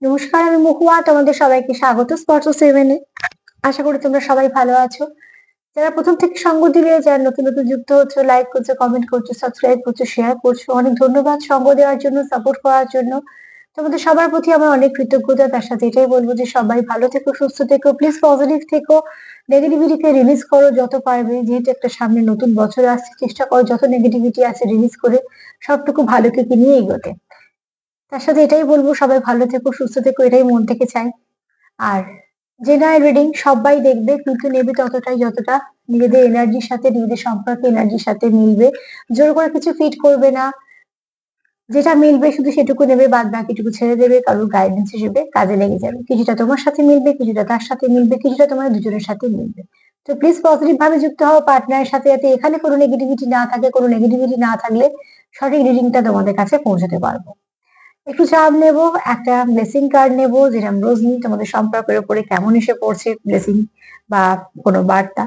নমস্কার, আমি মহুয়া। তোমাদের সবাইকে স্বাগত স্পর্শ সেভেনে। আশা করি তোমরা সবাই ভালো আছো। যারা প্রথম থেকে সঙ্গ দিলে, যারা নতুন নতুন যুক্ত হচ্ছে, লাইক করছো, কমেন্ট করছো, সাবস্ক্রাইব করছো, শেয়ার করছো, অনেক ধন্যবাদ সঙ্গ দেওয়ার জন্য, সাপোর্ট করার জন্য। তোমাদের সবার প্রতি আমার অনেক কৃতজ্ঞতা। তার সাথে এটাই বলবো যে সবাই ভালো থেকো, সুস্থ থেকো, প্লিজ পজিটিভ থেকো। নেগেটিভিটিকে রিলিজ করো যত পারবে, যেহেতু একটা সামনে নতুন বছর আসছে, চেষ্টা করো যত নেগেটিভিটি আছে রিলিজ করে সবটুকু ভালোকে নিয়ে এগোতে। তার সাথে এটাই বলবো, সবাই ভালো থেকো, সুস্থ থেকো, এটাই মন থেকে চাই। আর জেনারেল রিডিং সবাই দেখবে, কিন্তু নেবে ততটাই যতটা নিজেদের এনার্জির সাথে, নিজেদের সম্পর্কে এনার্জির সাথে মিলবে। জোর করে কিছু ফিট করবে না, যেটা মিলবে শুধু সেটুকু নেবে, বাদ বাকিটুকু ছেড়ে দেবে। কারোর গাইডেন্স হিসেবে কাজে লেগে যাবে। কিছুটা তোমার সাথে মিলবে, কিছুটা তার সাথে মিলবে, কিছুটা তোমার দুজনের সাথে মিলবে। তো প্লিজ পজিটিভ ভাবে যুক্ত হও পার্টনারের সাথে, যাতে এখানে কোনো নেগেটিভিটি না থাকে। কোনো নেগেটিভিটি না থাকলে সঠিক রিডিংটা তোমাদের কাছে পৌঁছাতে পারবো। একটু চাপ নেব, একটা ব্লেসিং কার্ড নেব, যেরকম রোজ নিই। তোমাদের সম্পর্কের উপরে কেমন এসে পড়ছে ব্লেসিং বা কোনো বার্তা।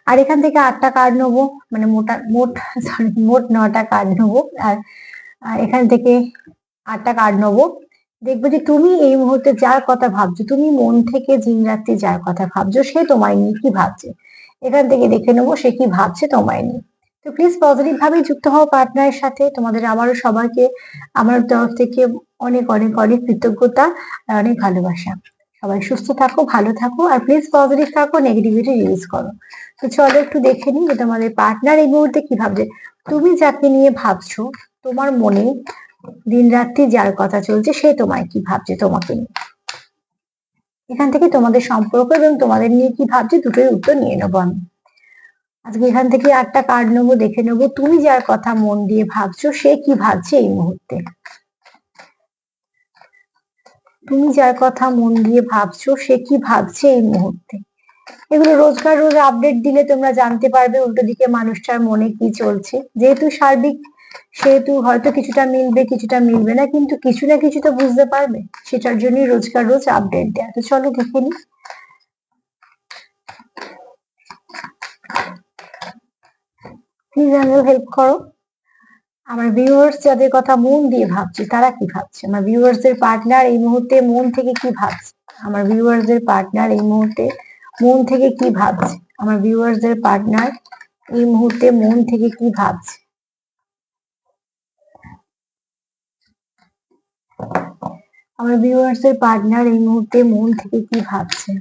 আর এখান থেকে 8টা কার্ড নেবো, মানে মোট 9টা কার্ড নেবো। আর এখান থেকে 8টা কার্ড নেবো। দেখবে যে তুমি এই মুহূর্তে যার কথা ভাবছো, তুমি মন থেকে দিন রাত্রি যার কথা ভাবছো, সে তোমায় নিয়ে কি ভাবছে। এখান থেকে দেখে নেবো সে কি ভাবছে তোমায় নিয়ে। তো প্লিজ পজিটিভ ভাবে যুক্ত হও পার্টনারের সাথে। তোমাদের আমারও সবাইকে আমার তরফ থেকে অনেক অনেক অনেক কৃতজ্ঞতা আর অনেক ভালোবাসা। সবাই সুস্থ থাকো, ভালো থাকো, আর প্লিজ পজিটিভ থাকো, নেগেটিভিটি রিলিজ করো। তো চলো একটু দেখে নিই যে তোমাদের পার্টনার এই মুহূর্তে কি ভাবছে। তুমি যাকে নিয়ে ভাবছো, তোমার মনে দিন রাত্রি যার কথা চলছে, সে তোমায় কি ভাবছে তোমাকে নিয়ে। এখান থেকে তোমাদের সম্পর্ক এবং তোমাদের নিয়ে কি ভাবছে দুটোই উত্তর নিয়ে নেবো আমি। আজকে এখান থেকে 8টা কার্ড নেবো, দেখে নেবো তুমি যার কথা মন দিয়ে ভাবছো সে কি ভাবছে এই মুহূর্তে। তুমি যার কথা মন দিয়ে ভাবছো সে কি ভাবছে এই মুহূর্তে। এগুলো রোজকার রোজ আপডেট দিলে তোমরা জানতে পারবে উল্টো দিকে মানুষটার মনে কি চলছে। যেহেতু সার্বিক, সেহেতু হয়তো কিছুটা মিলবে, কিছুটা মিলবে না, কিন্তু কিছু না কিছু তো বুঝতে পারবে। সেটার জন্যই রোজকার রোজ আপডেট দেয়া। তো চলো দেখে নি। প্লিজ আমাকে হেল্প করো। আমার ভিউয়ার্স যাদের কথা মন দিয়ে ভাবছি, তারা কি ভাবছে। আমার ভিউয়ার্সদের পার্টনার এই মুহূর্তে মন থেকে কি ভাবছে। আমার ভিউয়ার্সদের পার্টনার এই মুহূর্তে মন থেকে কি ভাবছে। আমার ভিউয়ার্সদের পার্টনার এই মুহূর্তে মন থেকে কি ভাবছে। আমার ভিউয়ার্সদের পার্টনার এই মুহূর্তে মন থেকে কি ভাবছে।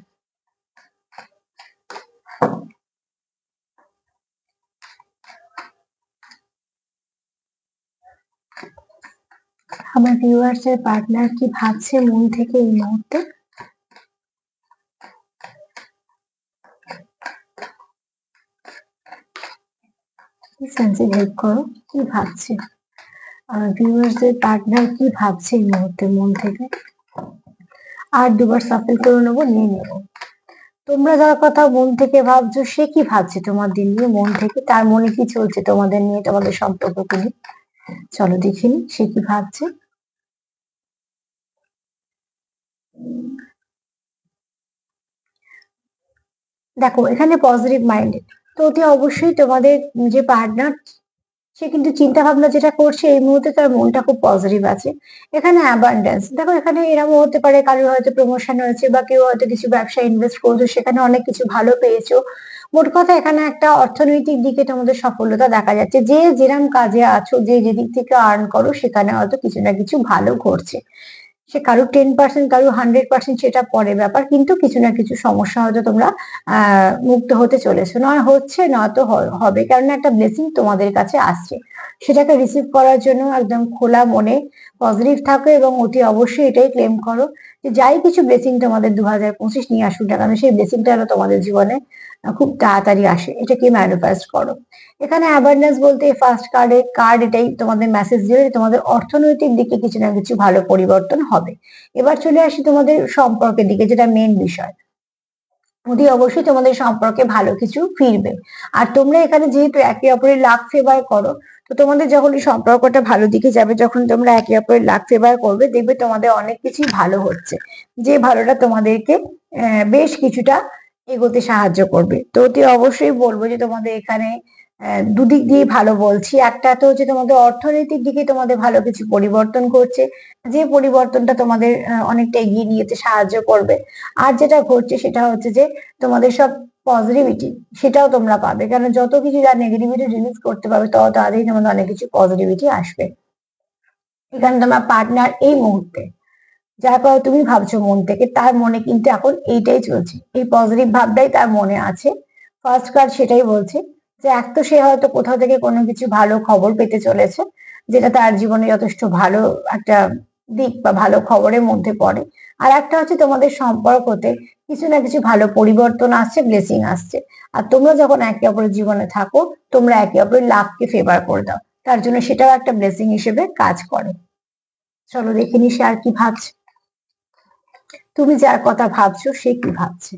আমার ভিউয়ার্সদের পার্টনার কি ভাবছে মন থেকে এই মুহূর্তে। সেন্সিভ হেল্প করো, কি ভাবছে। আমার ভিউয়ার্সদের পার্টনার কি ভাবছে এই মুহূর্তে মন থেকে। আর দুবার সাফল করে নেবো, নিয়ে নেবো। তোমরা যার কথা মন থেকে ভাবছো সে কি ভাবছে তোমাদের নিয়ে মন থেকে। তার মনে কি চলছে তোমাদের নিয়ে, তোমাদের সম্পর্ককে নিয়ে। চলো দেখিনি সে কি ভাবছে। দেখো এখানে পজিটিভ মাইন্ডেড, তো অতি অবশ্যই তোমাদের যে পার্টনার, সে কিন্তু চিন্তা ভাবনা যেটা করছে এই মুহূর্তে তার মনটা খুব পজিটিভ আছে। এখানে অ্যাবান্ডেন্স, দেখো এখানে এরকম হতে পারে কারোর হয়তো প্রমোশন হয়েছে, বা কেউ হয়তো কিছু ব্যবসায় ইনভেস্ট করছো, সেখানে অনেক কিছু ভালো পেয়েছো। মোট কথা এখানে একটা অর্থনৈতিক দিকে তোমাদের সফলতা দেখা যাচ্ছে। যে যেরকম কাজে আছো, যে যেদিক থেকে আর্ন করো, সেখানে হয়তো কিছু না কিছু ভালো ঘটছে। সে কারোর 10%, কারোর 100%, সেটা পরে ব্যাপার, কিন্তু কিছু না কিছু সমস্যা হয়তো তোমরা মুক্ত হতে চলেছো। নয় হচ্ছে, নয়তো হবে, কারণ একটা ব্লেসিং তোমাদের কাছে আসছে। সেটাকে রিসিভ করার জন্য একদম খোলা মনে পজিটিভ থাকো, এবং অতি অবশ্যই এটাই ক্লেম করো যে যাই কিছু ব্লেসিং তোমাদের 2025 নিয়ে আসুক না কেন, সেই ব্লেসিংটা যেন তোমাদের জীবনে খুব তাড়াতাড়ি আসে, এটাকে ম্যানিফেস্ট করো। এখানে অ্যাবান্ডেন্স বলতে ফার্স্ট কার্ড এটাই তোমাদের মেসেজ দিবে যে তোমাদের অর্থনৈতিক দিকে কিছু না কিছু ভালো পরিবর্তন হবে। এবার চলে আসি তোমাদের সম্পর্কের দিকে, যেটা মেন বিষয়। অতি অবশ্যই তোমাদের সম্পর্কে ভালো কিছু ফিরবে। আর তোমরা এখানে যেহেতু একে অপরের লাক ফেভার করো, তো তোমাদের যখন এই সম্পর্কটা ভালো দিকে যাবে, যখন তোমরা একে অপরের লাক ফেভার করবে, দেখবে তোমাদের অনেক কিছুই ভালো হচ্ছে। যে ভালোটা তোমাদেরকে বেশ কিছুটা এগোতে সাহায্য করবে। তো অতি অবশ্যই বলবো যে তোমাদের এখানে দুদিক দিয়ে ভালো বলছি। একটা তো হচ্ছে তোমাদের অর্থনৈতিক দিকে তোমাদের ভালো কিছু পরিবর্তন করছে, যে পরিবর্তনটা তোমাদের অনেকটা এগিয়ে নিয়ে যেতে সাহায্য করবে। আর যেটা ঘটছে সেটা হচ্ছে যে তোমাদের সব পজিটিভিটি সেটাও তোমরা পাবে, কারণ যত কিছু যা নেগেটিভিটি রিলিজ করতে পারবে তত তাড়াতাড়ি তোমাদের অনেক কিছু পজিটিভিটি আসবে। এখানে তোমার পার্টনার এই মুহূর্তে যার কথা তুমি ভাবছো মন থেকে, তার মনে কিন্তু এখন এইটাই চলছে, এই পজিটিভ ভাবটাই তার মনে আছে। ফার্স্ট কার্ড সেটাই বলছে যে এক তো সে হয়তো কোথাও থেকে কোনো কিছু ভালো খবর পেতে চলেছে, যেটা তার জীবনে যথেষ্ট ভালো একটা দিক বা ভালো খবরের মধ্যে পড়ে। আর একটা হচ্ছে তোমাদের সম্পর্কতে কিছু না কিছু ভালো পরিবর্তন আসছে, ব্লেসিং আসছে। আর তোমরা যখন একে অপরের জীবনে থাকো, তোমরা একে অপরের লাভকে ফেভার করে দাও, তার জন্য সেটাও একটা ব্লেসিং হিসেবে কাজ করে। চলো দেখে নি সে আর কি ভাবছে, তুমি যার কথা ভাবছো সে কি ভাবছে।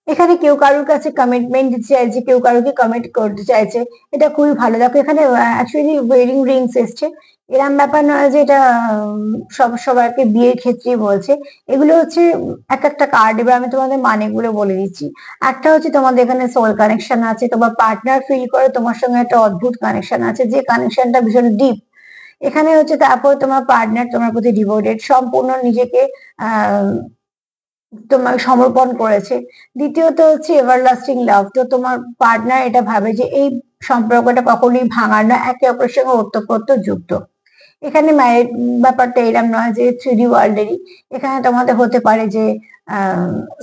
এখানে কেউ কারোর কাছে কমিটমেন্ট দিতে চাইছে, কেউ কারোকে কমিট করতে চাইছে, এটা খুবই ভালো। দেখো এখানে অ্যাকচুয়ালি ওয়েডিং রিংস এসছে, এরম ব্যাপার নয় যে এটা সব সবাইকে বিয়ের ক্ষেত্রেই বলছে। এগুলো হচ্ছে এক একটা কার্ড, এবার আমি তোমাদের মানেগুলো বলে দিচ্ছি। একটা হচ্ছে তোমাদের এখানে সোল কানেকশন আছে, তোমার পার্টনার ফিল করে তোমার সঙ্গে একটা অদ্ভুত কানেকশন আছে, যে কানেকশনটা ভীষণ ডিপ। এখানে হচ্ছে তারপর তোমার পার্টনার তোমার প্রতি ডিভোটেড, সম্পূর্ণ নিজেকে আহ তোমাকে সমর্পণ করেছে। দ্বিতীয়ত হচ্ছে এভারলাস্টিং লাভ, তো তোমার পার্টনার এটা ভাবে যে এই সম্পর্কটা কখনোই ভাঙার না, একে অপরের সঙ্গে ওতপ্রোত যুক্ত। এখানে ম্যারিড ব্যাপারটা এরম নয় যে 3D ওয়ার্ল্ডেরই, এখানে তোমাদের হতে পারে যে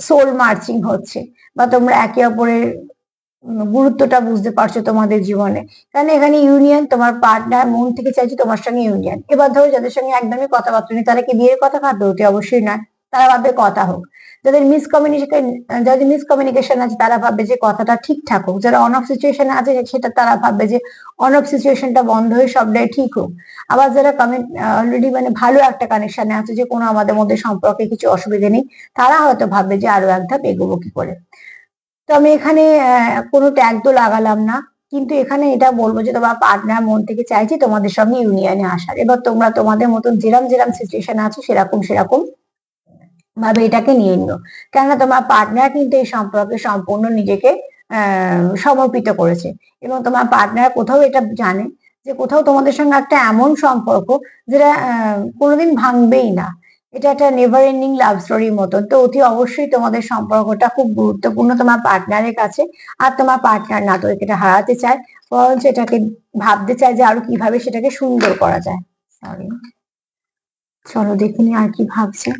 সোল মার্চিং হচ্ছে, বা তোমরা একে অপরের গুরুত্বটা বুঝতে পারছো তোমাদের জীবনে। কারণ এখানে ইউনিয়ন, তোমার পার্টনার মন থেকে চাইছে তোমার সঙ্গে ইউনিয়ন। এবার ধরো যাদের সঙ্গে একদমই কথাবার্তা নেই, তারা কি বিয়ের কথা ভাববে? অতি অবশ্যই নয়, তারা ভাববে কথা হোক। যাদের মিসকমিউনিকেশন আছে তারা ভাববে যে কথাটা ঠিকঠাক হোক, যারা অন অফ সিচুয়েশনে আছে সেটা তারা ভাববে যে অন অফ সিচুয়েশনটা বন্ধ হয়ে সবটাই ঠিক হোক। আবার যারা অলরেডি মানে ভালো একটা কানেকশনে আছে, যে কোনো আমাদের মধ্যে সম্পর্কে কিছু অসুবিধা নেই, তারা হয়তো ভাববে যে আরো এক ধাপ এগোবো কি করে। তো আমি এখানে কোনো ট্যাগ তো লাগালাম না, কিন্তু এখানে এটা বলবো যে তোমার পার্টনার মন থেকে চাইছে তোমাদের সঙ্গে ইউনিয়নে আসার। এবার তোমরা তোমাদের মতন যেরাম যেরাম সিচুয়েশন আছো সেরকম সেরকম ভাবে এটাকে নিয়ে নিও, কেননা তোমার পার্টনার কিন্তু এই সম্পর্কে সম্পূর্ণ নিজেকে সমর্পিত করেছে। এবং তোমার পার্টনার কোথাও এটা জানে যে কোথাও তোমাদের সঙ্গে একটা এমন সম্পর্ক যেটা কোনোদিন ভাঙবেই না। এটা একটা নেভার এন্ডিং লাভ স্টোরির মতন। তো অতি অবশ্যই তোমাদের সম্পর্কটা খুব গুরুত্বপূর্ণ তোমার পার্টনারের কাছে। আর তোমার পার্টনার না তো এটা হারাতে চায়, বরঞ্চ এটাকে ভাবতে চায় যে আরো কিভাবে সেটাকে সুন্দর করা যায়। সরি, চলো দেখিনি আর কি ভাবছে।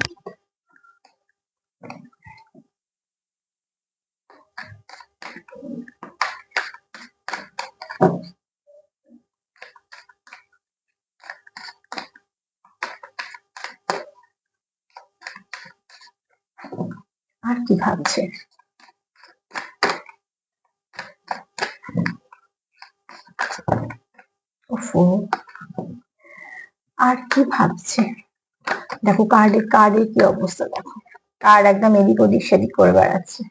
আর কি ভাবছে? ওফো, আর কি ভাবছে? দেখো কার্ডের কি অবস্থা, দেখো কার্ড একদম এদিক ওদিক সেদিক করে বেড়াচ্ছে।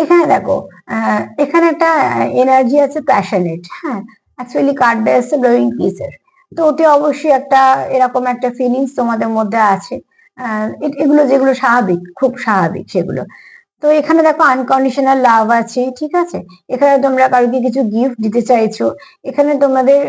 এখানে দেখো এখানে একটা এনার্জি আছে প্যাশনেট, হ্যাঁ। অ্যাকচুয়ালি কার্ডটা এসছে ব্লোয়িং কিসের, তো ওতে অবশ্যই একটা এরকম একটা ফিলিংস তোমাদের মধ্যে আছে। এগুলো যেগুলো স্বাভাবিক, খুব স্বাভাবিক সেগুলো। তো এখানে দেখো আনকন্ডিশনাল লাভ আছে, ঠিক আছে। এখানে তোমরা কাউকে কিছু গিফট দিতে চাইছো, এখানে তোমাদের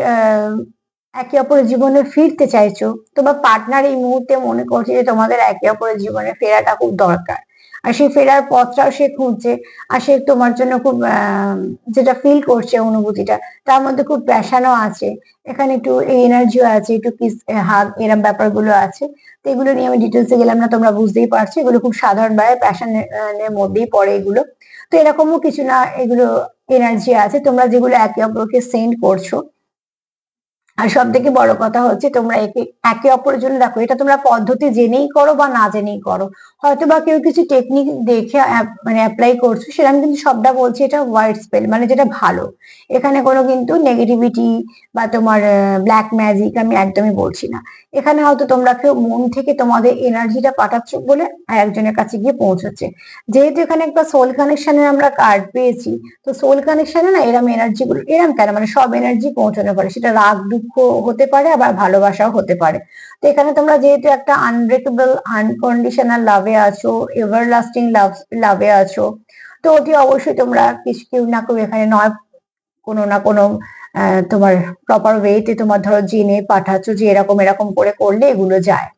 একে অপরের জীবনে ফিরতে চাইছো। তোমার পার্টনার এই মুহূর্তে মনে করছে যে তোমাদের একে অপরের জীবনে ফেরাটা খুব দরকার, আর সেই ফেরার পথটাও সে খুঁজছে। আর সে তোমার জন্য খুব যেটা ফিল করছে অনুভূতিটা, তার মধ্যে খুব প্যাশনও আছে। এখানে একটু এনার্জিও আছে, একটু কিস হাগ এরম ব্যাপারগুলো আছে। তো এগুলো নিয়ে আমি ডিটেলসে গেলাম না, তোমরা বুঝতেই পারছো এগুলো খুব সাধারণভাবে প্যাশনের মধ্যেই পড়ে এগুলো। তো এরকমও কিছু না, এগুলো এনার্জি আছে তোমরা যেগুলো একে অপরকে সেন্ড করছো। আর সব থেকে বড় কথা হচ্ছে তোমরা একে একে অপরের জন্য দেখো, এটা তোমরা পদ্ধতি জেনেই করো বা না জেনেই করো, হয়তো বা কেউ কিছু টেকনিক দেখে মানে অ্যাপ্লাই করছো, সেটা আমি কিন্তু সবটা বলছি এটা হোয়াইট স্পেল মানে যেটা ভালো। এখানে কোনো কিন্তু নেগেটিভিটি বা তোমার ব্ল্যাক ম্যাজিক আমি একদমই বলছি না। এখানে হয়তো তোমরা কেউ মন থেকে তোমাদের এনার্জিটা পাঠাচ্ছ বলে একজনের কাছে গিয়ে পৌঁছচ্ছে। যেহেতু এখানে একটা সোল কানেকশনের আমরা কার্ড পেয়েছি, তো সোল কানেকশনে না এরম এনার্জি গুলো, এরম কেন মানে সব এনার্জি পৌঁছাতে পারে, সেটা রাগ দুঃখ হতে পারে আবার ভালোবাসাও হতে পারে। তো এখানে তোমরা যেহেতু একটা আনব্রেকেবল আনকন্ডিশনাল লাভে আছো, এভারলাস্টিং লাভে আছো, তো অতি অবশ্যই তোমরা কিছু কেউ না কেউ এখানে নয় কোনো না কোনো তোমার প্রপার ওয়েতে তোমার ধরো জেনে পাঠাচ্ছ যে এরকম এরকম করে করলে এগুলো যায়।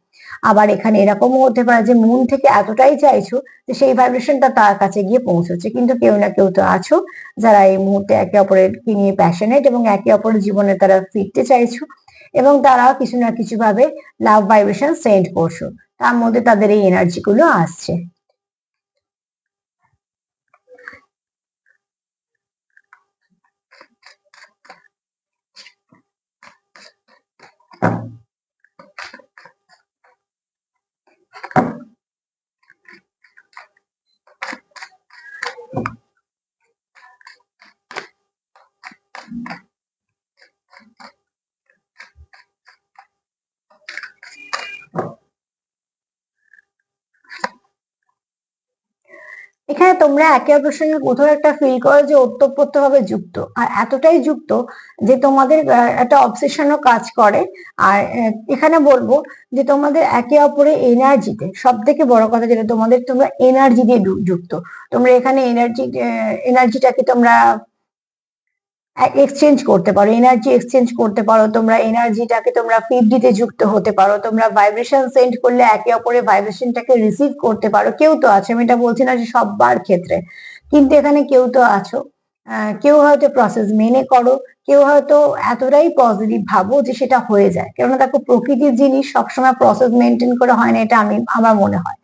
আবার এখানে এরকমও হতে পারে যে মন থেকে এতটাই চাইছো যে সেই ভাইব্রেশনটা তার কাছে গিয়ে পৌঁছচ্ছে, কিন্তু কেউ না কেউ তো আছো যারা এই মুহূর্তে একে অপরের কি নিয়ে প্যাশনেট এবং একে অপরের জীবনে তারা ফিরতে চাইছো, এবং তারা কিছু না কিছু ভাবে লাভ ভাইব্রেশন সেন্ড করছো, তার মধ্যে তাদের এই এনার্জি গুলো আসছে। এখানে তোমরা একে অপরের সঙ্গে কোথাও একটা ফিল করো যে ওতপ্রোত ভাবে যুক্ত, আর এতটাই যুক্ত যে তোমাদের একটা অবসেশনও কাজ করে। আর এখানে বলবো যে তোমাদের একে অপরের এনার্জিতে সব থেকে বড় কথা যেটা তোমাদের, তোমরা এনার্জি দিয়ে যুক্ত। তোমরা এখানে এনার্জিটাকে তোমরা এক্সচেঞ্জ করতে পারো, এনার্জি এক্সচেঞ্জ করতে পারো, তোমরা এনার্জিটাকে তোমরা ফিফটিতে যুক্ত হতে পারো, তোমরা ভাইব্রেশন সেন্ড করলে একে অপরের ভাইব্রেশনটাকে রিসিভ করতে পারো। কেউ তো আছে, আমি এটা বলছি না যে সবার ক্ষেত্রে, কিন্তু এখানে কেউ তো আছো। কেউ হয়তো প্রসেস মেনে করো, কেউ হয়তো এতটাই পজিটিভ ভাবো যে সেটা হয়ে যায়। কেননা দেখো প্রকৃতির জিনিস সবসময় প্রসেস মেনটেন করে হয় না, এটা আমার মনে হয়।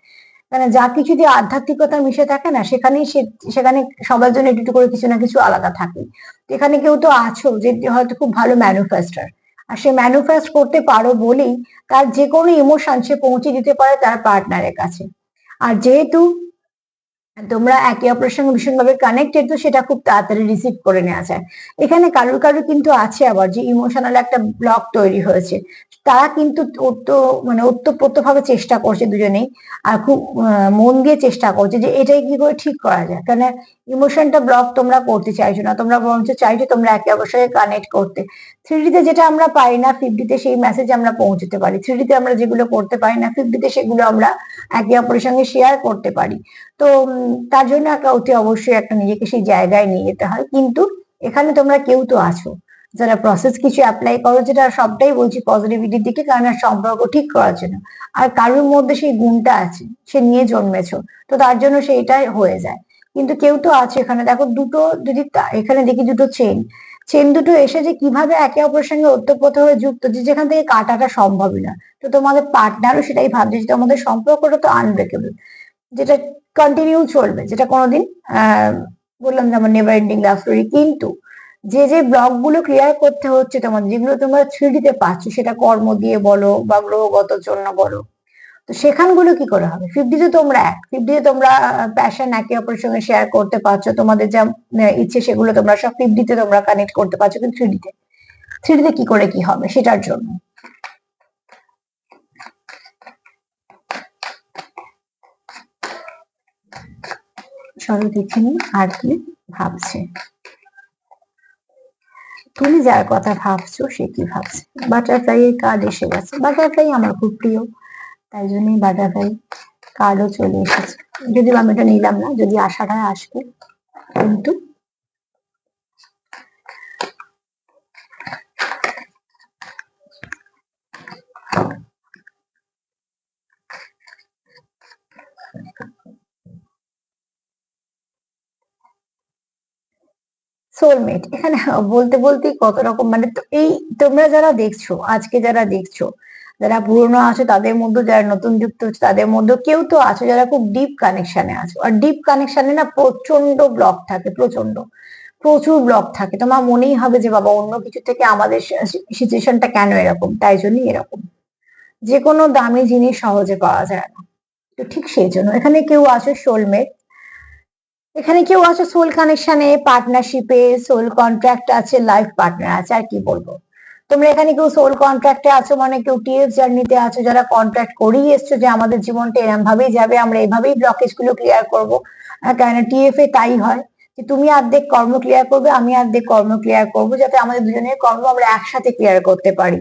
মানে যা কিছু দিয়ে আধ্যাত্মিকতা মিশে থাকে না, সেখানে সবার জন্য একটু একটু করে কিছু না কিছু আলাদা থাকে। এখানে কেউ তো আছো যে হয়তো খুব ভালো ম্যানুফেস্টার, আর সে ম্যানুফেস্ট করতে পারো বলেই তার যে কোনো ইমোশন সে পৌঁছে দিতে পারে তার পার্টনারের কাছে। আর যেহেতু তোমরা একে অপরের সঙ্গে ভীষণভাবে কানেক্টেড, তো সেটা খুব তাড়াতাড়ি রিসিভ করে নেওয়া যায়। এখানে কারুর কারুর কিন্তু আছে আবার যে ইমোশনাল একটা ব্লক তৈরি হয়েছে, তারা কিন্তু মানে ওতপ্রোত ভাবে চেষ্টা করছে দুজনেই, আর খুব মন দিয়ে চেষ্টা করছে যে এটাই কি করে ঠিক করা যায়। কারণ ইমোশনটা ব্লক তোমরা করতে চাইছো না, তোমরা বরঞ্চ চাইছো তোমরা একে অপরের সঙ্গে কানেক্ট করতে। থ্রিডিতে যেটা আমরা পাই না ফিফটিতে সেই মেসেজ আমরা পৌঁছতে পারি, থ্রিডিতে আমরা যেগুলো করতে পারি না ফিফটিতে সেগুলো আমরা একে অপরের সঙ্গে শেয়ার করতে পারি। তো তার জন্য একটা অতি অবশ্যই একটা নিজেকে সেই জায়গায় নিয়ে যেতে হয়। কিন্তু এখানে তোমরা কেউ তো আছো যারা প্রসেস কিছু অ্যাপ্লাই করো, যেটা সবটাই বলছি পজিটিভিটির দিকে, কারণ সম্পর্ক ঠিক করার জন্য। আর কারোর মধ্যে সেই গুণটা আছে, সে নিয়ে জন্মেছো, তো তার জন্য সেইটাই হয়ে যায়। কিন্তু কেউ তো আছে এখানে দেখো দুটো, যদি এখানে দেখি দুটো চেন, চেন দুটো এসে যে কিভাবে একে অপরের সঙ্গে ওতপ্রোত হয়ে যুক্ত, যে যেখান থেকে কাটাটা সম্ভবই না। তো তোমাদের পার্টনারও সেটাই ভাবছে যে তোমাদের সম্পর্কটা তো আনব্রেকেবল, যেটা কন্টিনিউ চলবে, যেটা কোনোদিন আহ বললাম যেমন নেভার এন্ডিং লাভ স্টোরি। কিন্তু যে যে ব্লক গুলো ক্লিয়ার করতে হচ্ছে তোমাদের, যেগুলো তোমরা থ্রিডিতে পাচ্ছ, সেটা কর্ম দিয়ে বলো বা গ্রহগত জন্য বলো, তো সেখানগুলো কি করে হবে? ফিফটিতে তোমরা ফিফটিতে তোমরা প্যাশন একে অপরের সঙ্গে শেয়ার করতে পারছো, তোমাদের যা ইচ্ছে সেগুলো তোমরা সব ফিফটিতে তোমরা কানেক্ট করতে পারছো, কিন্তু থ্রিডিতে কি করে কি হবে সেটার জন্য। চলো দেখে নি আর কি ভাবছে। তুমি যার কথা ভাবছো সে কি ভাবছে। বাটারফ্লাই এর কার্ড এসে গেছে, বাটারফ্লাই আমার খুব প্রিয়, তাই জন্যই বাটারফ্লাই কার্ডও চলে এসেছে। যদিও আমি এটা নিলাম না, যদি আশাটা আসবে। কিন্তু সোলমেট এখানে বলতে বলতেই কত রকম, মানে এই তোমরা যারা দেখছো, আজকে যারা দেখছো, যারা পুরনো আছো তাদের মধ্যে, যারা নতুন যুক্ত হচ্ছে তাদের মধ্যে, কেউ তো আছো যারা খুব ডিপ কানেকশনে আছো। আর ডিপ কানেকশনে না প্রচন্ড ব্লক থাকে, প্রচন্ড প্রচুর ব্লক থাকে, তোমার মনেই হবে যে বাবা অন্য কিছু থেকে আমাদের সিচুয়েশনটা কেন এরকম, তাই জন্যই এরকম। যে কোনো দামি জিনিস সহজে পাওয়া যায় না, তো ঠিক সেই জন্য এখানে কেউ আছে সোলমেট, এখানে কেউ আছে সোল কানেকশনে, পার্টনারশিপে, সোল কন্ট্রাক্ট আছে, লাইফ পার্টনার আছে, আর কি বলবো। তোমরা এখানে কেউ সোল কন্ট্রাক্টে আছো, মানে কেউ টিএফ জার্নিতে আছো, যারা কন্ট্রাক্ট করেই এসছো যে আমাদের জীবনটা এরম ভাবেই যাবে, আমরা এভাবেই ব্লকেজ গুলো ক্লিয়ার করবো। কারণ টিএফ এ তাই হয় যে তুমি অর্ধেক কর্ম ক্লিয়ার করবে, আমি অর্ধেক কর্ম ক্লিয়ার করবো, যাতে আমাদের দুজনের কর্ম আমরা একসাথে ক্লিয়ার করতে পারি।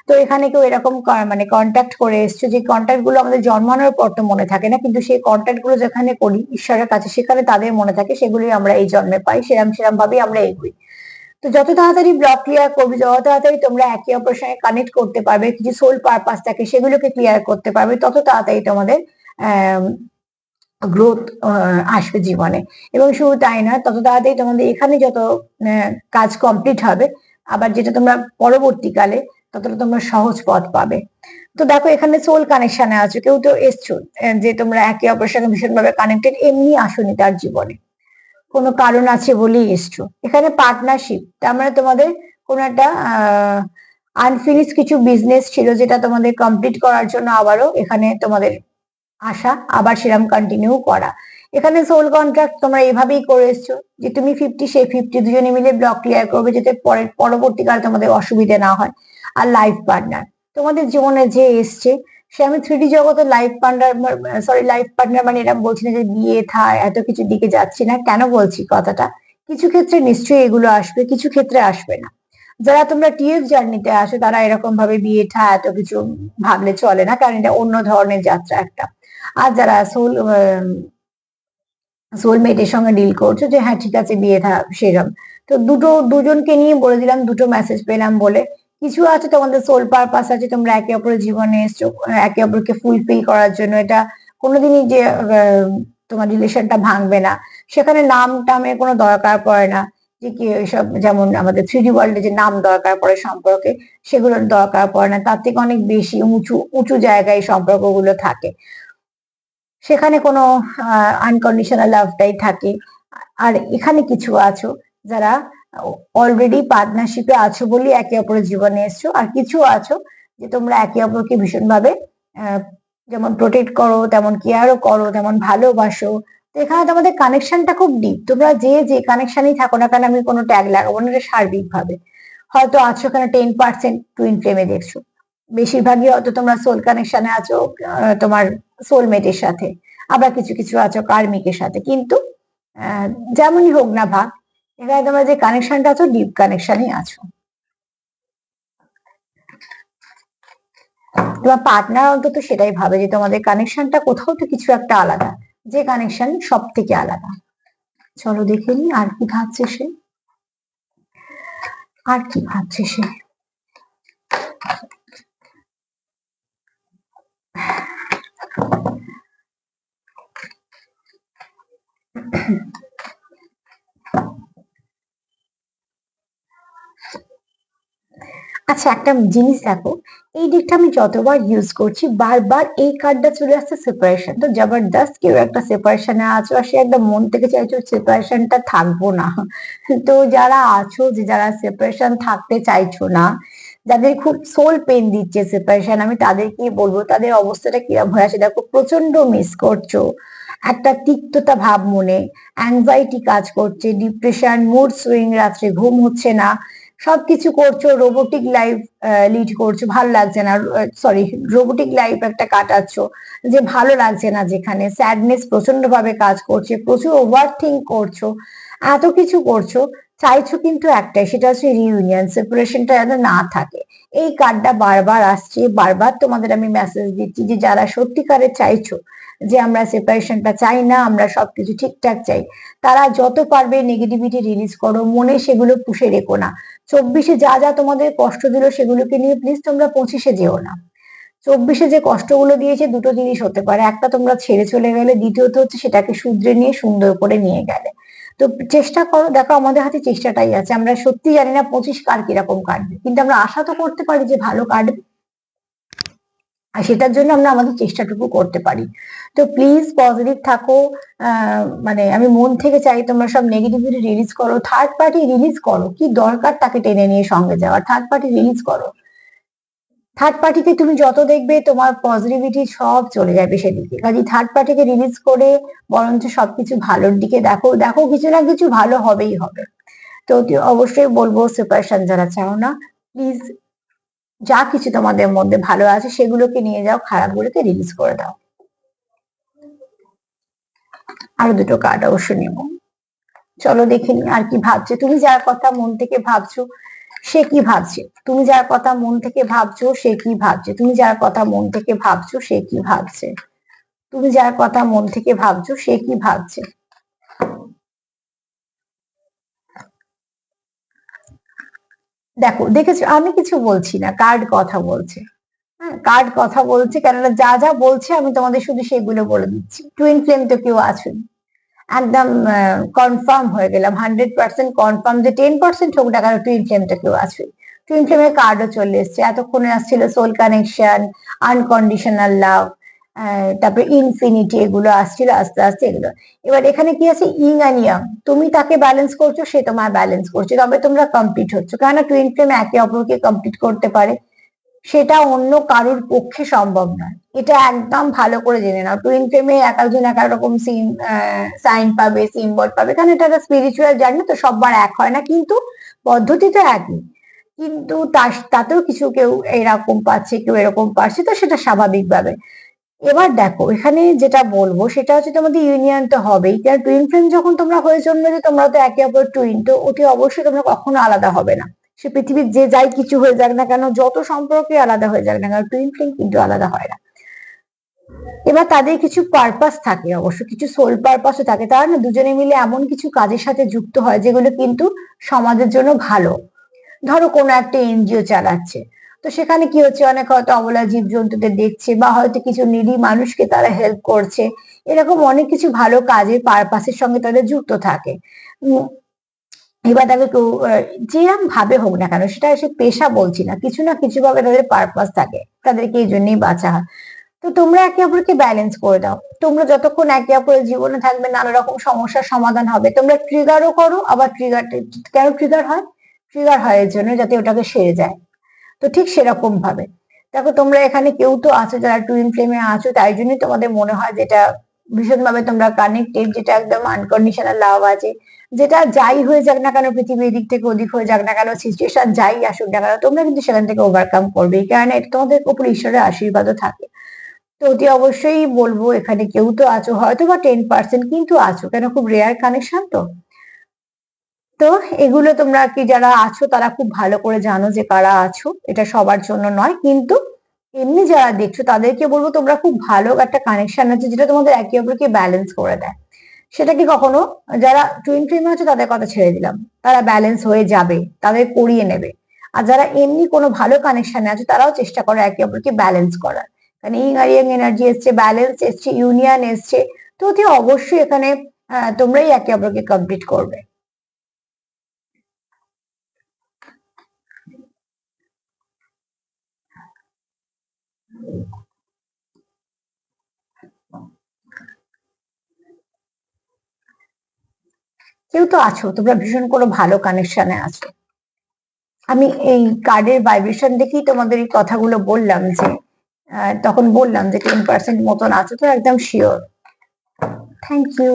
তো এখানে কেউ এরকম মানে কন্ট্যাক্ট করে এসছো, যে কন্ট্যাক্ট গুলো আমাদের জন্মানোর পর তো মনে থাকে না, কিন্তু সেই কন্ট্যাক্ট গুলো যেখানে করি ঈশ্বরের কাছে, সেখানে তাদের মনে থাকে, সেগুলি আমরা এই জন্মে পাই, সেরম সেরম ভাবেই আমরা এগোই। তো যত তাড়াতাড়ি ব্লক ক্লিয়ার করবে, যত তাড়াতাড়ি তোমরা একে অপরের সঙ্গে কানেক্ট করতে পারবে, কিছু সোল পারপাস থাকে সেগুলোকে ক্লিয়ার করতে পারবে, তত তাড়াতাড়ি তোমাদের গ্রোথ আসবে জীবনে। এবং শুধু তাই না, তত তাড়াতাড়ি তোমাদের এখানে যত কাজ কমপ্লিট হবে, আবার যেটা তোমরা পরবর্তীকালে ততটা তোমরা সহজ পথ পাবে। তো দেখো এখানে সোল কানেকশনে আছো, কেউ তো এসছো যে তোমরা একে অপরের সঙ্গে ভীষণভাবে কানেক্টেড, এমনি আসোনি তার জীবনে, কোনো কারণ আছে বলেই এসছো। এখানে পার্টনারশিপ, তার মানে তোমাদের কোনো একটা আনফিনিশ কিছু বিজনেস ছিল, যেটা তোমাদের কমপ্লিট করার জন্য আবারও এখানে তোমাদের আসা, আবার সেরকম কন্টিনিউ করা। এখানে সোল কন্ট্রাক্ট তোমরা এভাবেই করে এসছো যে তুমি 50 সে 50, দুজনে মিলে ব্লক ক্লিয়ার করবে, যাতে পরবর্তীকালে তোমাদের অসুবিধা না হয়। আর লাইফ পার্টনার, তোমাদের জীবনে যে এসছে, সে, আমি 3D জগতের life partner, sorry life partner মানে এরকম বলছি না যে বিয়ে থা এত কিছু দিকে যাচ্ছি না, কেন বলছি কথাটা, কিছু ক্ষেত্রে নিশ্চয়ই এগুলো আসবে, কিছু ক্ষেত্রে আসবে না। যারা তোমরা টিএফ জার্নিতে আসো, তারা এরকম ভাবে বিয়ে থা এত কিছু ভাবলে চলে না, কারণ এটা অন্য ধরনের যাত্রা একটা। আর যারা সোলমেটের সঙ্গে ডিল করছো, যে হ্যাঁ ঠিক আছে বিয়ে থা সেরম, তো দুজনকে নিয়ে বলে দিলাম, দুটো মেসেজ পেলাম বলে। কিছু আছে তোমাদের সোল পারপাস আছে, তোমরা একে অপরের জীবনে এসছো একে অপরকে ফুলফিল করার জন্য, এটা কোনোদিনই যে তোমার রিলেশনটা ভাঙবে না, সেখানে নাম টামের কোনো দরকার পড়ে না, যে কি এসব যেমন আমাদের 3D ওয়ার্ল্ডে যে নাম দরকার পড়ে সম্পর্কে, সেগুলোর দরকার পড়ে না, তার থেকে অনেক বেশি উঁচু উঁচু জায়গায় সম্পর্কগুলো থাকে, সেখানে কোনো আনকন্ডিশনাল লাভটাই থাকে। আর এখানে কিছু আছো যারা অলরেডি পার্টনারশিপে আছো বলে একে অপরের জীবনে এসছো, আর কিছু আছো যে তোমরা একে অপরকে ভীষণভাবে যেমন প্রোটেক্ট করো, তেমন কেয়ারও করো, তেমন ভালোবাসো। তো এখানে তোমাদের কানেকশনটা খুব ডিপ, তোমরা যে কানেকশনই থাকো না কেন, আমি কোনো ট্যাগ লাগাবো না, এটা সার্বিক ভাবে হয়তো আছো এখানে 10% টুইন ফ্লেমে দেখছো, বেশিরভাগই হয়তো তোমরা সোল কানেকশনে আছো তোমার সোলমেটের সাথে, আবার কিছু কিছু আছো কার্মিকের সাথে, কিন্তু যেমনই হোক না ভাগ, এখানে তোমরা যে কানেকশনটা আছো ডিপ কানেকশনই আছো। তোমার পার্টনার অন্তত সেটাই ভাবে যে তোমাদের কানেকশনটা কোথাও তো কিছু একটা আলাদা, যে কানেকশন সব থেকে আলাদা। চলো দেখে নি আর কি ভাবছে সে, আর কি ভাবছে সে। আচ্ছা একটা জিনিস দেখো, এই দিকটা আমি যতবার ইউজ করছি বারবার এই কার্ডটা চলে আসছে সেপারেশন, তো জবরদস্ত কেউ একটা সেপারেশনে আছো, আর সে একদম মন থেকে চাইছো সেপারেশনটা থাকবো না। তো যারা আছো, যে যারা সেপারেশন থাকতে চাইছো না, যাদের খুব সোল পেন দিচ্ছে সেপারেশন, আমি তাদেরকে বলবো তাদের অবস্থাটা কিরকম হয়ে আছে দেখো, প্রচন্ড মিস করছো, একটা তিক্ততা ভাব মনে, অ্যাংজাইটি কাজ করছে, ডিপ্রেশন, মুড সুইং, রাত্রে ঘুম হচ্ছে না, সবকিছু করছো, রোবোটিক লাইফ লিড করছো, ভালো লাগছে না, সরি রোবোটিক লাইফ একটা কাটাচ্ছ, যে ভালো লাগছে না, যেখানে স্যাডনেস প্রচন্ড ভাবে কাজ করছে, প্রচুর ওভার থিঙ্ক করছো, এত কিছু করছো, চাইছো কিন্তু একটাই, সেটা হচ্ছে রিইউনিয়ন, সেপারেশনটা যেন না থাকে। এই কার্ডটা বারবার আসছে, বারবার তোমাদের আমি মেসেজ দিচ্ছি যে যারা সত্যিকারে চাইছো যে আমরা সেপারেশনটা চাই না, আমরা সবকিছু ঠিকঠাক চাই, তারা যত পারবে নেগেটিভিটি রিলিজ করো, মনে সেগুলো পুষে রেখো না। 24-এ যা যা তোমাদের কষ্ট দিল সেগুলোকে নিয়ে প্লিজ তোমরা 25-এ যেও না। 24-এ যে কষ্টগুলো দিয়েছে দুটো জিনিস হতে পারে, একটা তোমরা ছেড়ে চলে গেলে, দ্বিতীয়ত হচ্ছে সেটাকে শুধরে নিয়ে সুন্দর করে নিয়ে গেলে। তো চেষ্টা করো, দেখো আমাদের হাতে চেষ্টাটাই আছে, আমরা সত্যি জানি না 25 কার কিরকম কাটবে, কিন্তু আমরা আশা তো করতে পারি যে ভালো কাটবে। আর সেটার জন্য আমরা আমাদের চেষ্টাটুকু করতে পারি। তো প্লিজ পজিটিভ থাকো। মানে আমি মন থেকে চাই তোমরা সব নেগেটিভিটি রিলিজ করো, থার্ড পার্টি রিলিজ করো, কি দরকার তাকে টেনে নিয়ে সঙ্গে যাওয়ার, থার্ড পার্টি রিলিজ করো। থার্ড পার্টিকে তুমি যত দেখবে তোমার পজিটিভিটি সব চলে যাবে সেদিকে, কাজে থার্ড পার্টিকে রিলিজ করে বরঞ্চ সবকিছু ভালোর দিকে দেখো, দেখো কিছু না কিছু ভালো হবেই হবে। তো অবশ্যই বলবো সেপারেশন যারা চাও না, প্লিজ যা কিছু তোমাদের মধ্যে ভালো আছে সেগুলোকে নিয়ে যাও, খারাপগুলোকে রিলিজ করে দাও। আরো দুটো কার্ড অবশ্য নেব, চলো দেখে নি আর কি ভাবছে। তুমি যার কথা মন থেকে ভাবছো সে কি ভাবছে, তুমি যার কথা মন থেকে ভাবছো সে কি ভাবছে, তুমি যার কথা মন থেকে ভাবছো সে কি ভাবছে, তুমি যার কথা মন থেকে ভাবছো সে কি ভাবছে। দেখো দেখেছো আমি কিছু বলছি না, কার্ড কথা বলছে। হ্যাঁ, কার্ড কথা বলছে, কেননা যা যা বলছে আমি তোমাদের শুধু সেগুলো বলে দিচ্ছি। টুইন ফ্লেম তো কেউ আছেন, একদম কনফার্ম হয়ে গেলাম, 100% কনফার্ম যে 10% হোক না কেন টুইন ফ্লেমটা কেউ আছে। টুইন ফ্লেমের কার্ডও চলে এসছে, এতক্ষণে আসছিল সোল কানেকশন, আনকন্ডিশনাল লাভ, তারপরে ইনফিনিটি, এগুলো আসছিল আস্তে আস্তে এগুলো। এবার এখানে কি আছে, ইং অ্যান্ড ইয়াং, তুমি তাকে ব্যালেন্স করছো সে তোমার ব্যালেন্স করছে, তবে তোমরা কমপ্লিট হচ্ছে, কেননা টুইন ফ্লেম একে অপরকে কমপ্লিট করতে পারে, সেটা অন্য কারোর পক্ষে সম্ভব নয়। এটা একদম ভালো করে জেনে নাও, টুইন ফ্লেমে এক একজন এক এক রকম সাইন পাবে, সিম্বল পাবে, কারণ এটা একটা স্পিরিচুয়াল জার্নি, তো সববার এক হয় না, কিন্তু পদ্ধতি তো একই। কিন্তু তাতেও কিছু কেউ এরকম পাচ্ছে কেউ এরকম পাচ্ছে, তো সেটা স্বাভাবিকভাবে। এবার দেখো এখানে যেটা বলবো সেটা হচ্ছে তোমাদের ইউনিয়ন তো হবেই, কারণ টুইন ফ্লেম যখন তোমরা হয়ে জন্মেছো তোমরা তো একে অপর টুইন, তো অতি অবশ্যই তোমরা কখনো আলাদা হবে না। সে পৃথিবীর যে যাই কিছু হয়ে যাক না কেন, যত সম্পর্কে আলাদা হয়ে যাক না কেন, টুইন ফ্লেম কিন্তু আলাদা হয় না। এবার তাদের কিছু পারপাস থাকে, অবশ্য কিছু সোল পারপাসও থাকে, তারা না দুজনে মিলে এমন কিছু কাজের সাথে যুক্ত হয় যেগুলো কিন্তু সমাজের জন্য ভালো। ধরো কোনো একটা এনজিও চালাচ্ছে, তো সেখানে কি হচ্ছে, অনেক হয়তো অবলা জীবজন্তুদের দেখছে, বা হয়তো কিছু নিডি মানুষকে তারা হেল্প করছে, এরকম অনেক কিছু ভালো কাজের পারপাসের সঙ্গে তাদের যুক্ত থাকে। উম, এবার দেখো কেউ যেরকম ভাবে হোক না কেন, সেটা সে পেশা বলছি না, কিছু না কিছু ভাবে তাদের পারপাস থাকে, তাদেরকে এই জন্যই বাঁচা হয়। তো তোমরা একে অপরকে ব্যালেন্স করে দাও, তোমরা যতক্ষণ একে অপরের জীবনে থাকবে নানা রকম সমস্যার সমাধান হবে। তোমরা ট্রিগারও করো, আবার ট্রিগার কেন ট্রিগার হয়, ট্রিগার হয় এর জন্য যাতে ওটাকে সেরে যায়। তো ঠিক সেরকম ভাবে দেখো তোমরা এখানে কেউ তো আছো যারা টুইন ফ্লেমে আছো, তাই জন্যই তোমাদের মনে হয় যেটা ভীষণ ভাবে তোমরা কানেক্টেড, যেটা একদম আনকন্ডিশনাল লাভ আছে, যেটা যাই হয়ে যাক না কেন, পৃথিবীর দিক থেকে ওদিক হয়ে যাক না কেন, সিচুয়েশন যাই আসুক না কেন, তোমরা কিন্তু সেখান থেকে ওভারকাম করবে, কারণ এটা তোমাদের উপর ঈশ্বরের আশীর্বাদও থাকে। তো অতি অবশ্যই বলবো এখানে কেউ তো আছো, হয়তো বা 10% কিন্তু আছো, কেন খুব রেয়ার কানেকশন তো। তো এগুলো তোমরা কি যারা আছো তারা খুব ভালো করে জানো যে কারা আছো, এটা সবার জন্য নয়, কিন্তু এমনি যারা দেখছো তাদেরকে বলবো তোমরা খুব ভালো একটা কানেকশন আছে যেটা তোমাদের একে অপরকে ব্যালেন্স করে দেয়। সেটা কি কখনো, যারা টুইন ফ্লেমে আছে তাদের কথা ছেড়ে দিলাম, তারা ব্যালেন্স হয়ে যাবে, তাদের করিয়ে নেবে। আর যারা এমনি কোনো ভালো কানেকশনে আছে তারাও চেষ্টা করে একে অপরকে ব্যালেন্স করার, কারণ ইং আর ইয়াং এনার্জি এসছে, ব্যালেন্স এসছে, ইউনিয়ন এসছে, তো অতি অবশ্যই এখানে তোমরাই একে অপরকে কমপ্লিট করবে। কেউ তো আছো, তোমরা ভীষণ কোনো ভালো কানেকশনে আছো। আমি এই কার্ডের ভাইব্রেশন দেখেই তোমাদের এই কথাগুলো বললাম, যে তখন বললাম যে 10% মতন আছো, তো একদম শিওর। Thank you.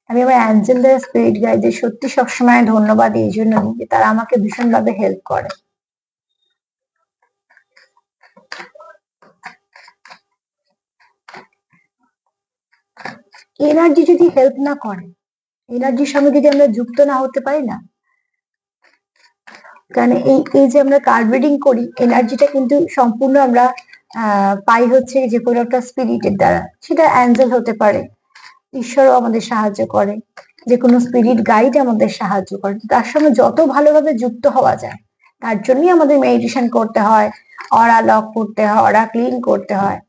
আমি আমার অ্যাঞ্জেলদের স্পিরিট গাইডদের সত্যি সবসময় ধন্যবাদ এই জন্য দিই যে তারা আমাকে ভীষণ ভাবে হেল্প করে। এনার্জি যদি হেল্প না করে, এনার্জির সঙ্গে যদি আমরা যুক্ত না হতে পারি না, কারণ এই এই যে আমরা কার্ড রিডিং করি, এনার্জিটা কিন্তু সম্পূর্ণ আমরা পাই হচ্ছে যে কোনো একটা স্পিরিটের দ্বারা, সেটা অ্যাঞ্জেল হতে পারে, ঈশ্বরও আমাদের সাহায্য করে, যে কোনো স্পিরিট গাইড আমাদের সাহায্য করে, তার সঙ্গে যত ভালোভাবে যুক্ত হওয়া যায় তার জন্যই আমাদের মেডিটেশন করতে হয়, অরা লক করতে হয়, অরা ক্লিন করতে হয়।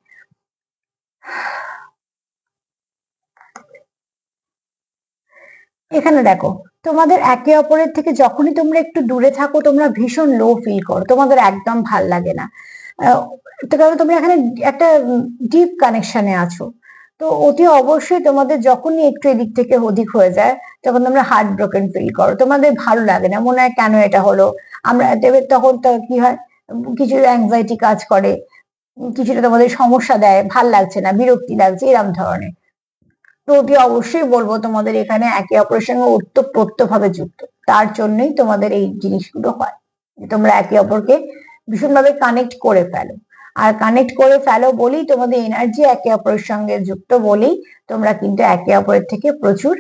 এখানে দেখো তোমাদের একে অপরের থেকে যখনই তোমরা একটু দূরে থাকো তোমরা ভীষণ লো ফিল করো, তোমাদের একদম ভাল লাগে না। তো কারণ তোমরা এখানে একটা ডিপ কানেকশনে আছো। তো অতি অবশ্যই তোমাদের যখনই একটু এদিক থেকে ওদিক হয়ে যায় তখন তোমরা হার্ট ব্রোকেন ফিল করো, তোমাদের ভালো লাগে না, মনে হয় কেন এটা হলো। আমরা তখন তো কি হয়, কিছু অ্যাংজাইটি কাজ করে, কিছুটা তোমাদের সমস্যা দেয়, ভাল লাগছে না, বিরক্তি লাগছে, এরম ধরনের। তো অতি অবশ্যই বলবো তোমাদের এখানে একে অপরের সঙ্গে ওতপ্রোত ভাবে যুক্ত, তার জন্যই তোমাদের এই জিনিসগুলো হয়, যে তোমরা একে অপরকে ভীষণভাবে কানেক্ট করে ফেলো। আর কানেক্ট করে ফেলো বলেই তোমাদের এনার্জি একে অপরের সঙ্গে যুক্ত বলেই তোমরা কিন্তু একে অপরের থেকে প্রচুর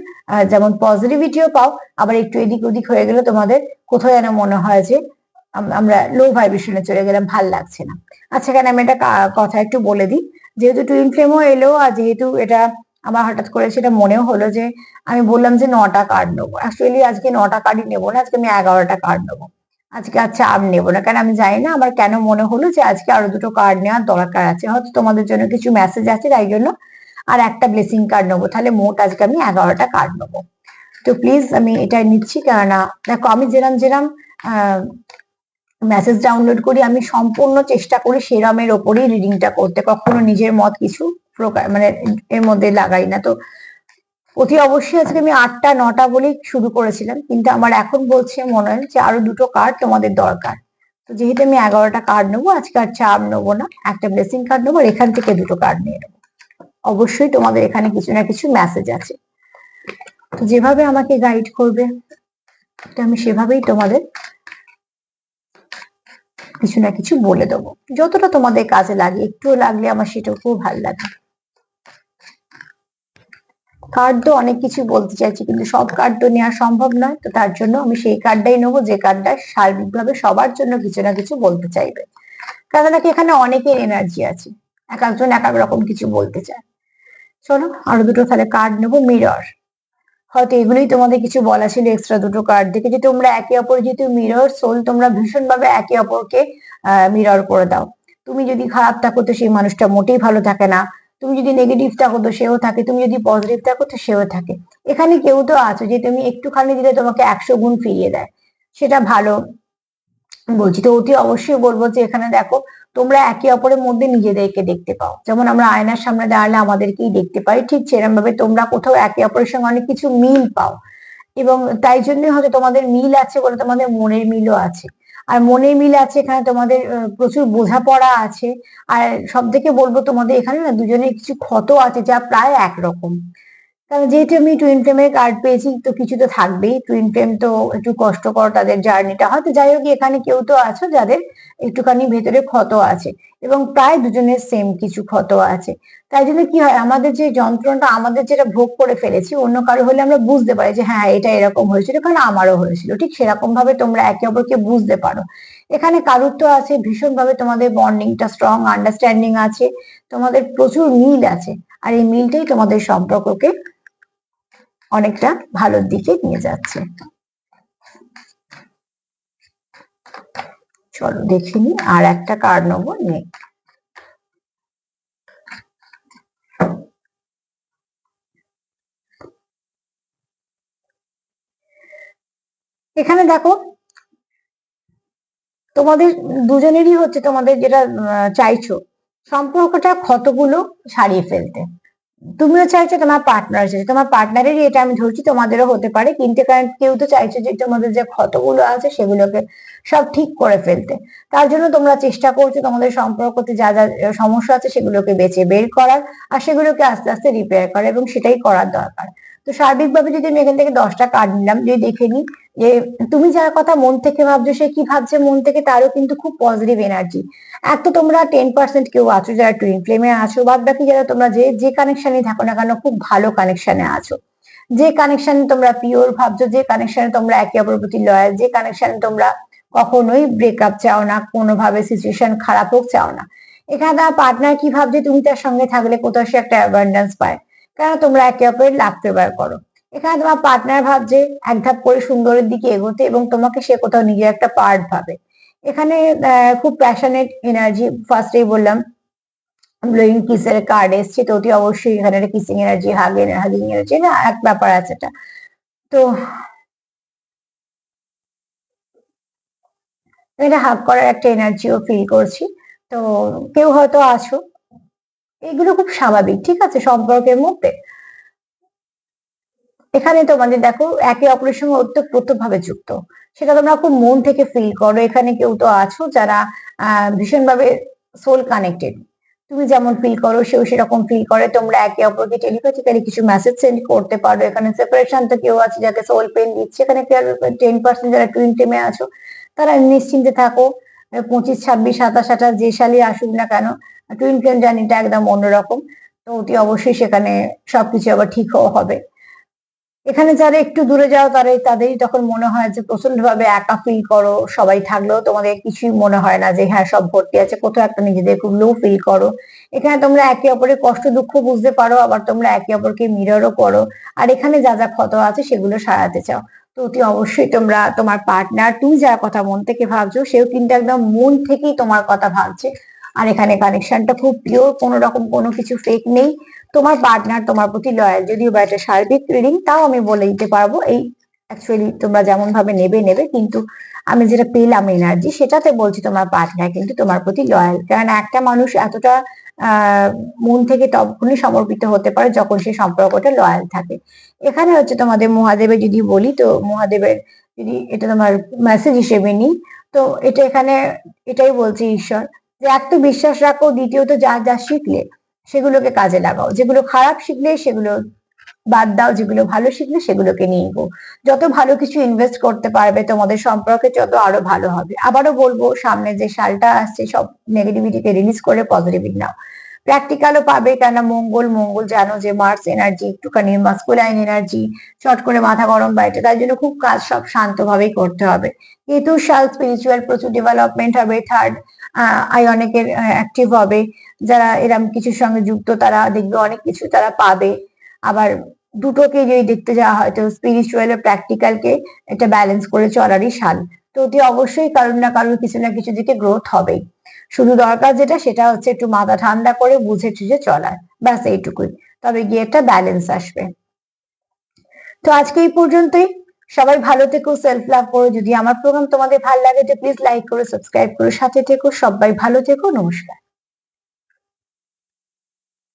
যেমন পজিটিভিটিও পাও, আবার একটু এদিক ওদিক হয়ে গেলে তোমাদের কোথাও যেন মনে হয় যে আমরা লো ভাইব্রেশনে চলে গেলাম, ভাল লাগছে না। আচ্ছা, এখানে আমি একটা কথা একটু বলে দিই, যেহেতু টুইন ফ্লেমও এলো আর যেহেতু এটা আমার হঠাৎ করে সেটা মনেও হলো যে আমি বললাম যে 9টা কার্ড নেবো, অ্যাকচুয়ালি আজকে 9টা কার্ডই নেবো না, আজকে আমি 11টা কার্ড নেবো। আজকে আচ্ছা আর নেবো না, কারণ আমি জানি না আমার কেন মনে হলো যে আজকে আরো দুটো কার্ড নেওয়ার দরকার আছে, হয়তো তোমাদের জন্য কিছু মেসেজ আছে তাই জন্য আর একটা ব্লেসিং কার্ড নেবো, তাহলে মোট আজকে আমি 11টা কার্ড নেবো। তো প্লিজ আমি এটা নিচ্ছি, কেননা দেখো আমি যেরাম যেরাম মেসেজ ডাউনলোড করি আমি সম্পূর্ণ চেষ্টা করি সেরামের ওপরেই রিডিংটা করতে, কখনো নিজের মত কিছু মানে এর মধ্যে লাগাই না। তো অতি অবশ্যই আজকে আমি 8টা 9টা বলেই শুরু করেছিলাম, কিন্তু আমার এখন বলছে মনে হয় যে আরো দুটো কার্ড তোমাদের দরকার। তো যেহেতু আমি 11টা কার্ড নেবো, আজকে আর চার নেবো না, একটা ব্লেসিং কার্ড নেবো আর এখান থেকে দুটো কার্ড নিয়ে নেবো। অবশ্যই তোমাদের এখানে কিছু না কিছু মেসেজ আছে, তো যেভাবে আমাকে গাইড করবে আমি সেভাবেই তোমাদের কিছু না কিছু বলে দেবো, যতটা তোমাদের কাজে লাগে, একটুও লাগলে আমার সেটুকুও ভালো লাগে। কার্ড তো অনেক কিছু বলতে চাইছি, কিন্তু সব কার্ড তো নেওয়া সম্ভব নয়, তো তার জন্য আমি সেই কার্ডটাই নেবো যে কার্ডটা সার্বিকভাবে সবার জন্য কিছু না কিছু বলতে চাইবে, কারণ নাকি এখানে অনেকের এনার্জি আছে, এক একজন এক এক রকম কিছু বলতে চায়। চলো আরো দুটো তাহলে কার্ড নেবো। মিরর, হয়তো এগুলোই তোমাদের কিছু বলা ছিল এক্সট্রা দুটো কার্ড দেখে, যে তোমরা একে অপর যেহেতু মিরর সোল, তোমরা ভীষণ ভাবে একে অপরকে মিরর করে দাও। তুমি যদি খারাপ থাকো তো সেই মানুষটা মোটেই ভালো থাকে না, তুমি যদি নেগেটিভ থাকো তো সেও থাকে, তুমি যদি পজিটিভ থাকো তো সেও থাকে। এখানে কেউ তো আছো যে তুমি একটুখানি দিলে তোমাকে 100 গুণ ফিরিয়ে দেয়, সেটা ভালো বলছি। তো অতি অবশ্যই বলবো যে এখানে দেখো তোমরা একে অপরের মধ্যে নিজেদেরকে দেখতে পাও, যেমন আমরা আয়নার সামনে দাঁড়ালে আমাদেরকেই দেখতে পাই, ঠিক সেরকম ভাবে তোমরা কোথাও একে অপরের সঙ্গে অনেক কিছু মিল পাও, এবং তাই জন্যই হয়তো তোমাদের মিল আছে বলে তোমাদের মনের মিলও আছে। আর মনের মিল আছে এখানে তোমাদের প্রচুর বোঝাপড়া আছে। আর সব থেকে বলবো তোমাদের এখানে না দুজনের কিছু ক্ষত আছে যা প্রায় একরকম, কারণ যেহেতু আমি টুইন ফ্লেমের কার্ড পেয়েছি তো কিছু তো থাকবেই, টুইন ফ্লেম তো একটু কষ্টকর তাদের জার্নিটা, হয়তো যাই হোক এখানে কেউ তো আছো যাদের একটুখানি ভেতরে ক্ষত আছে, এবং প্রায় দুজনের সেম কিছু ক্ষত আছে। তাই জন্য কি হয়, আমাদের যে যন্ত্রণাটা আমাদের যেটা ভোগ করে ফেলেছি অন্য কারো হলে আমরা বুঝতে পারি যে হ্যাঁ এটা এরকম হয়েছিল, কারণ আমারও হয়েছিল, ঠিক সেরকম ভাবে তোমরা একে অপরকে বুঝতে পারো। এখানে কারুত্ব আছে ভীষণ ভাবে, তোমাদের বন্ডিংটা স্ট্রং, আন্ডারস্ট্যান্ডিং আছে, তোমাদের প্রচুর মিল আছে, আর এই মিলটাই তোমাদের সম্পর্ককে অনেকটা ভালোর দিকে নিয়ে যাচ্ছে। চলো দেখিনি আর একটা কার্ড নেবো নিয়ে। এখানে দেখো তোমাদের দুজনেরই হচ্ছে তোমাদের যেটা চাইছো সম্পর্কটা ক্ষতগুলো সারিয়ে ফেলতে, তুমিও চাইছো তোমার পার্টনার চাইছো, তোমার পার্টনারেরই এটা আমি ধরছি, তোমাদেরও হতে পারে, কিন্তু কারণ কেউ তো চাইছো যে তোমাদের যে ক্ষতগুলো আছে সেগুলোকে সব ঠিক করে ফেলতে। তার জন্য তোমরা চেষ্টা করছো তোমাদের সম্পর্কতে যা যা সমস্যা আছে সেগুলোকে বেছে বের করার, আর সেগুলোকে আস্তে আস্তে রিপেয়ার করা, এবং সেটাই করার দরকার। তো সার্বিকভাবে যদি আমি এখান থেকে 10টা কার্ড নিলাম, যদি দেখে নিই যে তুমি যার কথা মন থেকে ভাবছো সে কি ভাবছে মন থেকে, তারও কিন্তু খুব পজিটিভ এনার্জি। এক তো তোমরা 10% কেউ আছো যারা টুইন ফ্লেমে আছো, বাদ বাকি যারা তোমরা যে যে কানেকশনে থাকো না কেন খুব ভালো কানেকশনে আছো, যে কানেকশনে তোমরা পিওর ভাবছো, যে কানেকশনে তোমরা একে অপরের প্রতি লয়াল, যে কানেকশনে তোমরা কখনোই ব্রেকআপ চাও না, কোনোভাবে সিচুয়েশন খারাপ হোক চাও না। এখানে তার পার্টনার কি ভাবছে, তুমি তার সঙ্গে থাকলে কোথাও সে একটা অ্যাবান্ডেন্স পায়, কেন তোমরা একে অপরের লাভ ফেভার করো। এখানে তোমার পার্টনার ভাবছে এক ধাপ করে সুন্দরের দিকে এগোতে, এবং তোমাকে সে কোথাও নিজের একটা পার্ট ভাবে। এখানে খুব প্যাশনেট এনার্জি, ফার্স্টেই বললাম ব্লোয়িং কিসের কার্ড এসছে, তো অতি অবশ্যই এখানে একটা কিসিং এনার্জি, হাগিং এনার্জি না এক ব্যাপার আছে এটা। তো এটা হাগ করার একটা এনার্জিও ফিল করছি। তো কেউ হয়তো আছো, এগুলো খুব স্বাভাবিক, ঠিক আছে, সম্পর্কের মধ্যে। এখানে তোমাদের দেখো একে অপরের সঙ্গে ওতপ্রোতভাবে যুক্ত, সেটা তোমরা খুব মন থেকে ফিল করো। এখানে কেউ তো আছো যারা ভীষণভাবে সোল কানেক্টেড। তুমি যেমন ফিল করো সেও সেরকম ফিল করে, তোমরা একে অপরকে টেলিপ্যাথিক্যালি কিছু মেসেজ সেন্ড করতে পারো। এখানে সেপারেশন তো কেউ আছে যাকে সোল পেন দিচ্ছে, এখানে 10% যারা টুইন টেমে আছো তারা নিশ্চিন্তে থাকো। 25, 26, 27, 28 যে সালই আসুক না কেন, টুইন ফ্লেম জার্নিটা একদম অন্যরকম। তো অতি অবশ্যই সেখানে সবকিছু আবার ঠিক হবে। এখানে যারা একটু দূরে যাও তাদেরই তখন মনে হয় যে প্রচন্ড ভাবে একা ফিল করো, সবাই থাকলেও তোমাদের কিছুই মনে হয় না যে হ্যাঁ সব ভর্তি আছে, কোথাও একটা নিজেদের খুব লো ফিল করো। এখানে তোমরা একে অপরের কষ্ট দুঃখ বুঝতে পারো, আবার তোমরা একে অপরকে মিররও করো। আর এখানে যা যা ক্ষত আছে সেগুলো সারাতে চাও। তো অতি অবশ্যই তোমরা তোমার পার্টনার, তুমি যার কথা মন থেকে ভাবছো সেও কিন্তু একদম মন থেকেই তোমার কথা ভাবছে। আর এখানে কানেকশনটা খুব পিওর, কোনো রকম কোনো কিছু ফেক নেই। তোমার পার্টনার তোমার প্রতি লয়াল, যদিও বা এটা সার্বিক রিডিং, তাও আমি বলে দিতে পারবো এই অ্যাকচুয়ালি তোমরা যেমন ভাবে নেবে নেবে, কিন্তু আমি যেটা পেলাম এনার্জি সেটাতে বলছি তোমার পার্টনার কিন্তু তোমার প্রতি লয়াল। কারণ একটা মানুষ এতটা আহ মন থেকে তখনই সমর্পিত হতে পারে যখন সে সম্পর্কটা লয়াল থাকে। এখানে হচ্ছে তোমাদের মহাদেবের যদি বলি, তো মহাদেবের যদি এটা তোমার মেসেজ হিসেবে নিই, তো এটা এখানে এটাই বলছে ঈশ্বর যে এক তো বিশ্বাস রাখো, দ্বিতীয়ত যা যা শিখলে সেগুলোকে কাজে লাগাও, যেগুলো খারাপ শিখলে সেগুলো বাদ দাও, যেগুলো ভালো শিখলে সেগুলোকে নিয়ে গো। যত ভালো কিছু ইনভেস্ট করতে পারবে তোমাদের সম্পর্কে তত আরো ভালো হবে। আবারও বলবো, সামনে যে সালটা আসছে সব নেগেটিভিটিকে রিলিজ করে পজিটিভিটি নাও। প্র্যাকটিক্যালও পাবে, কেন মঙ্গল মঙ্গল জানো যে মার্স এনার্জি একটুখানি মাস্কুলাইন এনার্জি, চট করে মাথা গরম বাইরে, তাই জন্য খুব কাজ সব শান্তভাবেই করতে হবে। কেতু সাল স্পিরিচুয়াল প্রচুর ডেভেলপমেন্ট হবে। থার্ড আই অনেকের অ্যাক্টিভ হবে, যারা এরম কিছুর সঙ্গে যুক্ত তারা দেখবে অনেক কিছু তারা পাবে। আবার দুটোকে যদি দেখতে যাওয়া হয় তো স্পিরিচুয়াল ও প্র্যাকটিক্যাল কে একটা ব্যালেন্স করে চলারই সাল। তো অতি অবশ্যই কারোর না কারোর কিছু না কিছু দিকে গ্রোথ হবেই। শুধু দরকার যেটা সেটা হচ্ছে একটু মাথা ঠান্ডা করে বুঝে টুঝে চলার, ব্যাস এইটুকুই। তবে গিয়ে একটা ব্যালেন্স আসবে। তো আজকে এই পর্যন্তই। সবাই ভালো থেকো, সেলফ লাভ করো। যদি আমার প্রোগ্রাম তোমাদের ভালো লাগে তো প্লিজ লাইক করো, সাবস্ক্রাইব করো, সাথে থেকো। সবাই ভালো থেকো, নমস্কার।